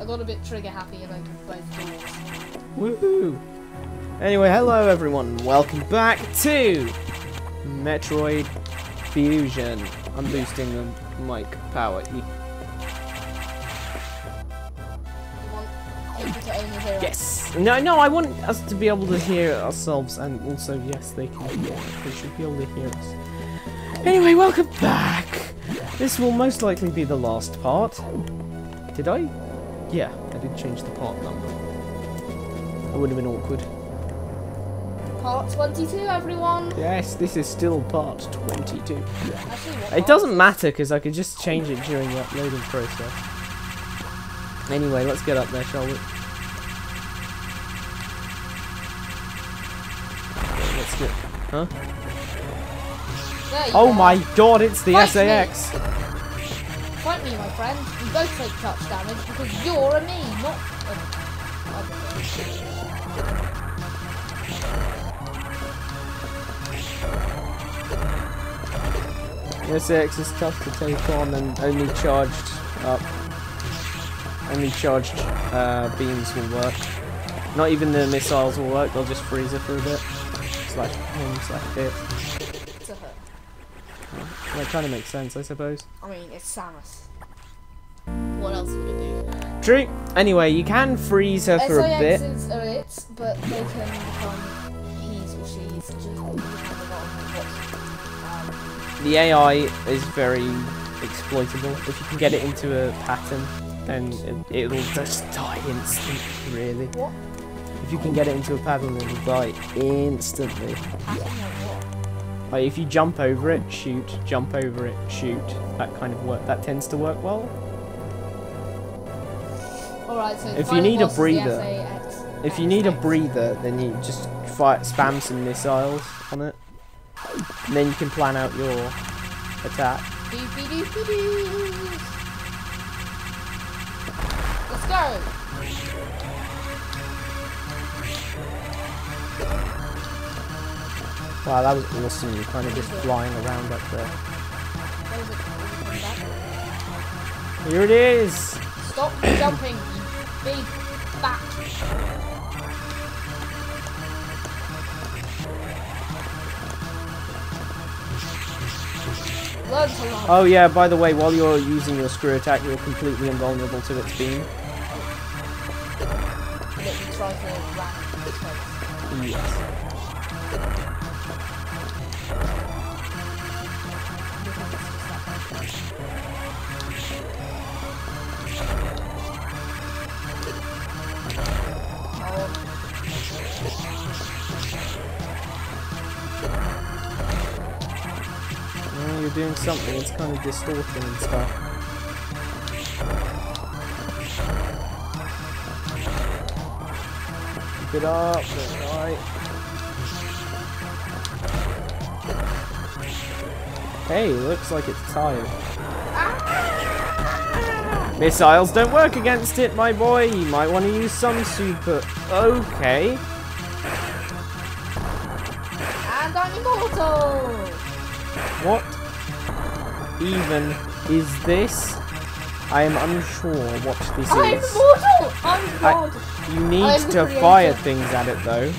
I got a bit trigger happy and opened both doors. Woohoo! Anyway, hello everyone, welcome back to Metroid Fusion. I'm boosting the mic power. You want people to only hear us? Yes! No, I want us to be able to hear ourselves, and also, yes, they can. They should be able to hear us. Anyway, welcome back! This will most likely be the last part. Did I? Yeah, I did change the part number. That would have been awkward. Part 22, everyone! Yes, this is still part 22. Actually, what It doesn't matter because I could just change it during the uploading process. Anyway, let's get up there, shall we? Okay, let's get. Huh? There you Oh go. my god, it's the Fight SAX! Fight me, my friend. We both take touch damage because you're a me, not a... The SAX is tough to take on and only charged beams will work. Not even the missiles will work, they'll just freeze her for a bit. Slash him, slash it. To her. That kind of makes sense, I suppose. I mean, it's Samus. What else would it do? True. Anyway, you can freeze her for a bit. SIXs are it, but they can become he's or she's just depending on what. The AI is very exploitable. If you can get it into a pattern, then it'll just die instantly, really. What? If you can get it into a pattern, it'll die instantly. Like if you jump over it, shoot, jump over it, shoot, that kind of work. That tends to work well. Alright, so If you need a breather, breather, then you just spam some missiles on it. And then you can plan out your attack. Doopy doopy doo. Let's go. Wow, that was awesome. You're kind of just flying around up there. Here it is! Stop jumping, you big bat. Learn to love. Oh yeah, by the way, while you're using your screw attack, you're completely invulnerable to its beam. Let me try to ram its face. Yes. Oh, you're doing something, it's kind of distorting and stuff. Keep it up, alright. Hey, looks like it's tired. Missiles don't work against it, my boy. You might want to use some super... Okay. And I'm immortal! What even is this? I am unsure what this I'm is. immortal! I'm God! You need I'm to creator. fire things at it, though.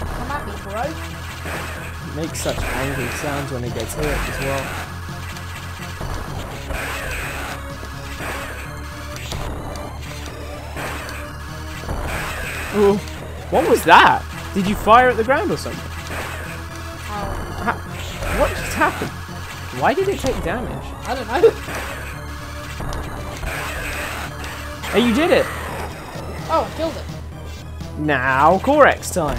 Come at me, bro. It makes such angry sounds when it gets hit as well. Ooh. What was that? Did you fire at the ground or something? What just happened? Why did it take damage? I don't know. Hey, you did it! Oh, I killed it. Now, Corex time!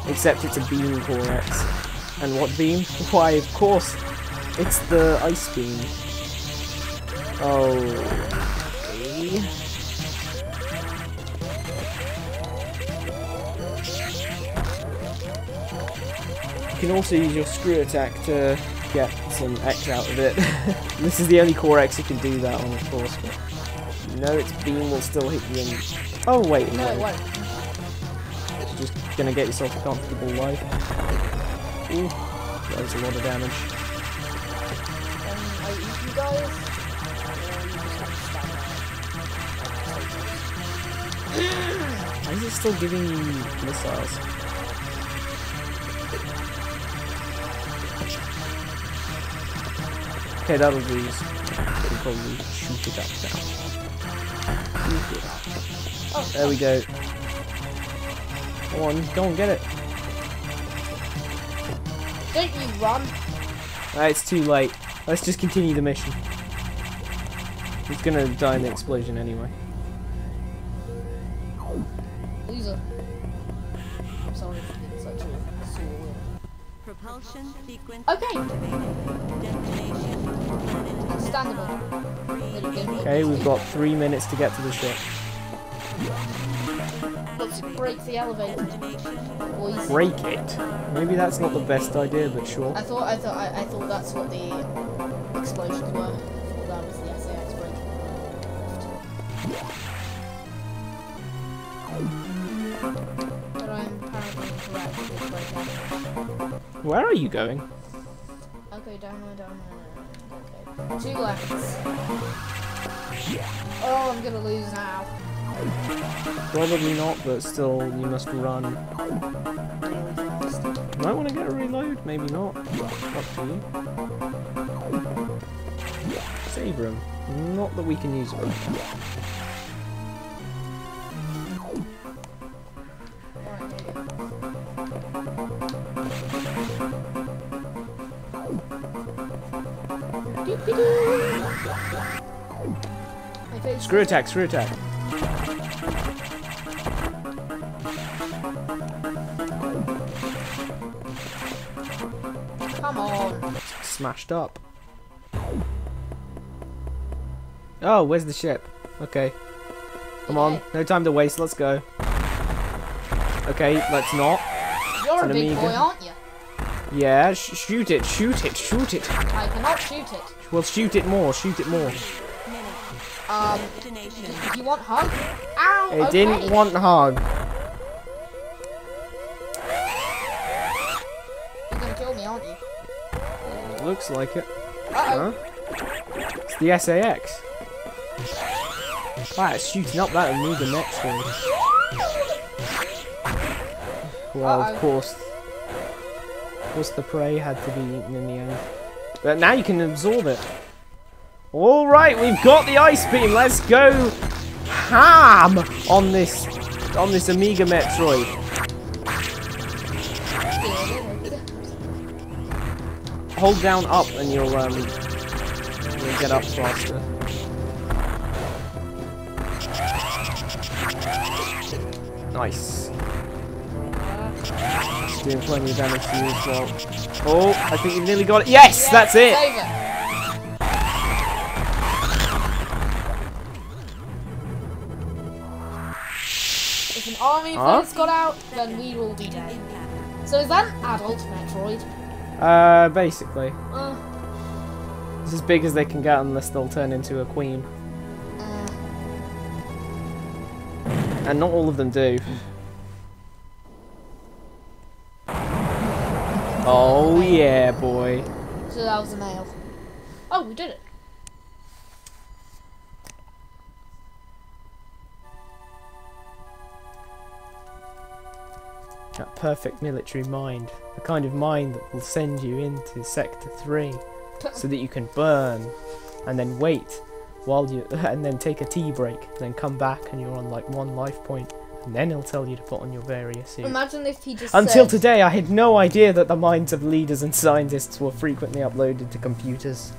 Except it's a beam Corex. And what beam? Why, of course, it's the ice beam. Oh. Okay. You can also use your screw attack to get some X out of it. This is the only Corex you can do that on, of course. But no, its beam will still hit you in... Oh, wait. No, it won't. You're just gonna get yourself a comfortable life. Ooh. That was a lot of damage. I eat you guys? Why is it still giving you missiles? Okay, that'll do. We'll probably shoot it up now. Shoot it up. Oh, there we go. Go on, get it. Don't you run? It's too late. Let's just continue the mission. He's gonna die in the explosion anyway. Loser. I'm sorry for being such a sore. Propulsion sequence Okay. activated. Destination planet Understandable. Little gimp. Okay, we've got 3 minutes to get to the ship. Let's break the elevator, boys. Break it? Maybe that's not the best idea, but sure. I thought that's what the explosions were. I thought that was the SAX break. But I'm apparently incorrect with breaking. Where are you going? Okay, down there. Okay. 2 left. Oh, I'm gonna lose now. Probably not, but still, you must run. Really fast. Might want to get a reload, maybe not. Up to you. Save room. Not that we can use it right now. Alright, here you go. Okay, Screw attack, screw attack. Come on. Smashed up. Oh, where's the ship? Okay. Come on, no time to waste, let's go. Okay, let's not. You're It's a an big Amiga. boy, aren't you? Yeah, shoot it, shoot it, shoot it. I cannot shoot it. Well, shoot it more, shoot it more. Do you want hug? Ow! It Okay. didn't want hug. You're gonna kill me, aren't you? Looks like it. Uh-oh. Huh? It's the SAX. Wow, it's shooting up that Amiga Metroid. Well, Uh-oh. of course the prey had to be eaten in the end. But now you can absorb it. Alright, we've got the ice beam. Let's go ham on this Amiga Metroid. Hold down up and you'll get up faster. Nice. It's doing plenty of damage to you as well. Oh, I think you've nearly got it. Yes, that's it. Save it. If an army of those got out, then we will be dead. So is that an adult Metroid? Basically. It's as big as they can get unless they'll turn into a queen. And not all of them do. Oh yeah, boy. So that was a male. Oh, we did it. That perfect military mind. The kind of mind that will send you into Sector 3 so that you can burn and then wait while you and then take a tea break, then come back and you're on like 1 life point, and then he'll tell you to put on your various suit. Imagine if he just Until said, today, I had no idea that the minds of leaders and scientists were frequently uploaded to computers.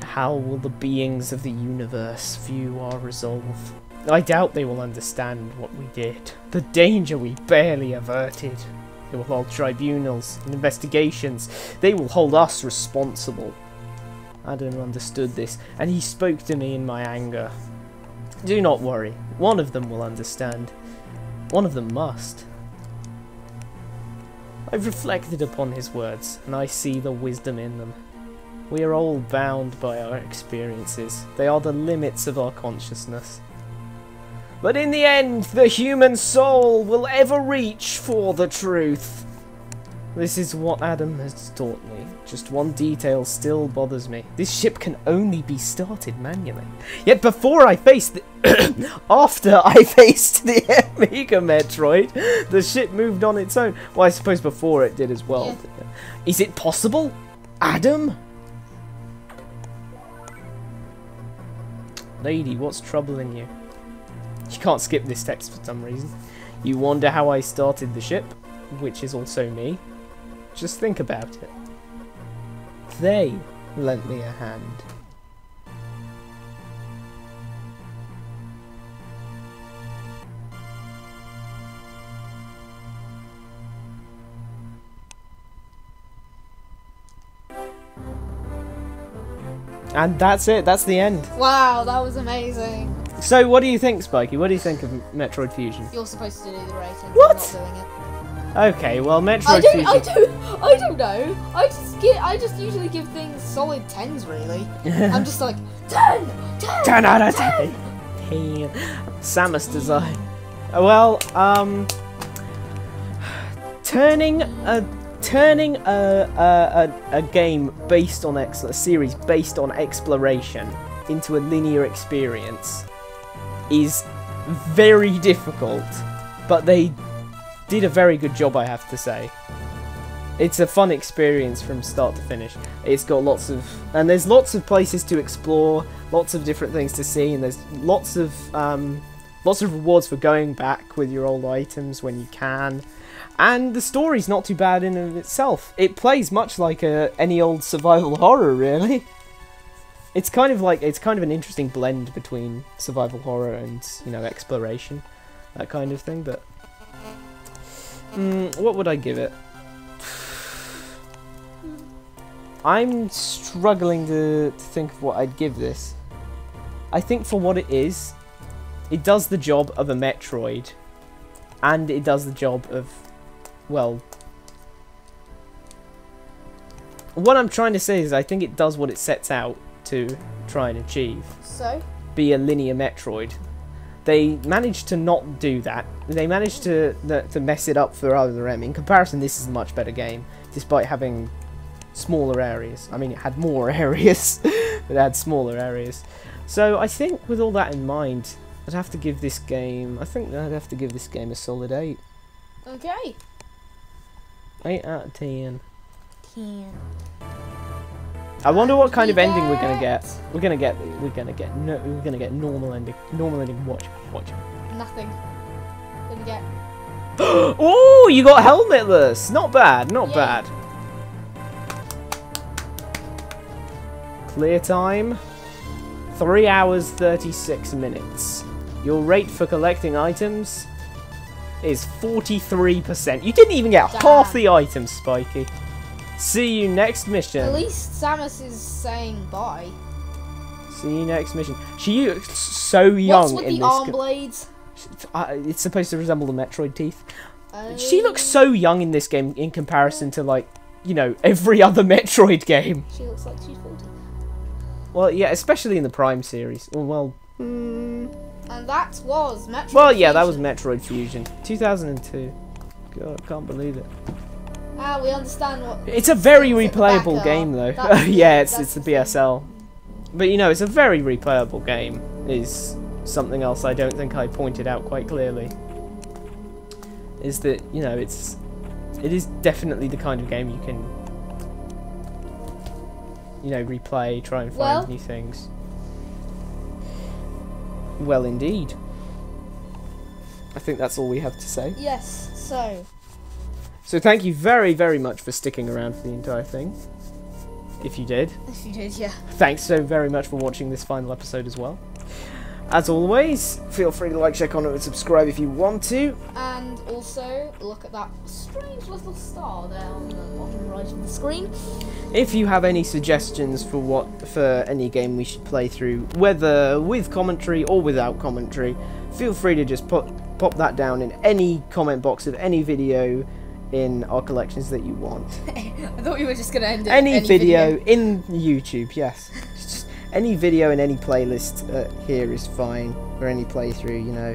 How will the beings of the universe view our resolve? I doubt they will understand what we did. The danger we barely averted. They will hold tribunals and investigations. They will hold us responsible. Adam understood this, and he spoke to me in my anger. Do not worry. One of them will understand. One of them must. I've reflected upon his words, and I see the wisdom in them. We are all bound by our experiences. They are the limits of our consciousness. But in the end, the human soul will ever reach for the truth. This is what Adam has taught me. Just one detail still bothers me. This ship can only be started manually. Yet before I faced the after I faced the Amiga Metroid, the ship moved on its own. Well, I suppose before it did as well. Yeah. Is it possible? Adam? Lady, what's troubling you? You can't skip this text for some reason. You wonder how I started the ship, which is also me. Just think about it. They lent me a hand. And that's it, that's the end. Wow, that was amazing. So what do you think, Spiky? What do you think of Metroid Fusion? You're supposed to do the rating. What? I'm not doing it. Okay, well, Metroid Fusion... I don't know. I just usually give things solid 10s, really. I'm just like, 10! 10! 10 out of 10! 10. Samus design. Well, turning a game based on a series based on exploration into a linear experience is very difficult, but they did a very good job, I have to say. It's a fun experience from start to finish. It's got there's lots of places to explore, lots of different things to see, and there's lots of rewards for going back with your old items when you can. And the story's not too bad in and of itself. It plays much like any old survival horror, really. It's kind of an interesting blend between survival horror and, you know, exploration, that kind of thing. But what would I give it? I'm struggling to think of what I'd give this. I think for what it is, it does the job of a Metroid, and it does the job of, well, what I'm trying to say is I think it does what it sets out to try and achieve. So? Be a linear Metroid. They managed to not do that. They managed to mess it up for other M. In comparison, this is a much better game, despite having smaller areas. I mean, it had more areas, but it had smaller areas. So I think with all that in mind, I'd have to give this game, a solid 8. Okay. 8 out of 10. 10. I wonder what kind of ending we're gonna get. We're gonna get normal ending. Normal ending. Watch. Nothing. Gonna get. Oh, you got helmetless. Not bad. Not bad. Clear time. 3 hours 36 minutes. Your rate for collecting items is 43%. You didn't even get half the items, Spiky. See you next mission. At least Samus is saying bye. See you next mission. She looks so young. What's with the arm blades? It's supposed to resemble the Metroid teeth. She looks so young in this game in comparison to, like, you know, every other Metroid game. She looks like she's 40. Well, yeah, especially in the Prime series. Well, And that was Metroid well, yeah, Fusion. that was Metroid Fusion. 2002. God, I can't believe it. Ah, we understand what... It's a very replayable game, though. Yeah, it's the BSL. But, you know, it's a very replayable game, is something else I don't think I pointed out quite clearly. Is that, you know, it is definitely the kind of game you can, you know, replay, try and find new things. Well, indeed. I think that's all we have to say. Yes, So thank you very, very much for sticking around for the entire thing. If you did. If you did, yeah. Thanks so very much for watching this final episode as well. As always, feel free to like, share, comment, and subscribe if you want to. And also, look at that strange little star there on the bottom right of the screen. If you have any suggestions for any game we should play through, whether with commentary or without commentary, feel free to just pop that down in any comment box of any video in our collections that you want. I thought you were just going to end it. Any video in YouTube, yes. Just any video in any playlist here is fine, or any playthrough, you know,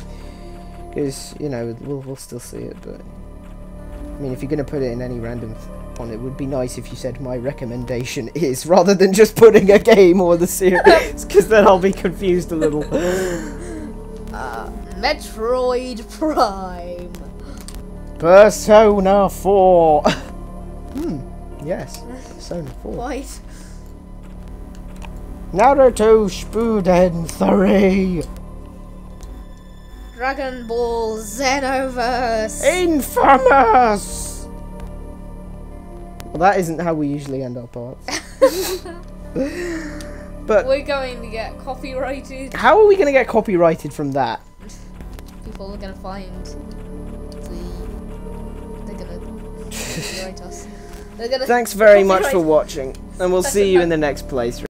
because, you know, we'll still see it, but mean, if you're going to put it in any random one, it would be nice if you said my recommendation is, rather than just putting a game or the series, because then I'll be confused a little. Metroid Prime. Persona 4. Yes, Persona 4. Quite. Naruto Shippuden 3. Dragon Ball Xenoverse. Infamous! Well, that isn't how we usually end our parts. But we're going to get copyrighted. how are we going to get copyrighted from that? People are going to find they're going to copyright us. They're gonna Thanks very much copyright- for watching, and we'll see you in the next playthrough.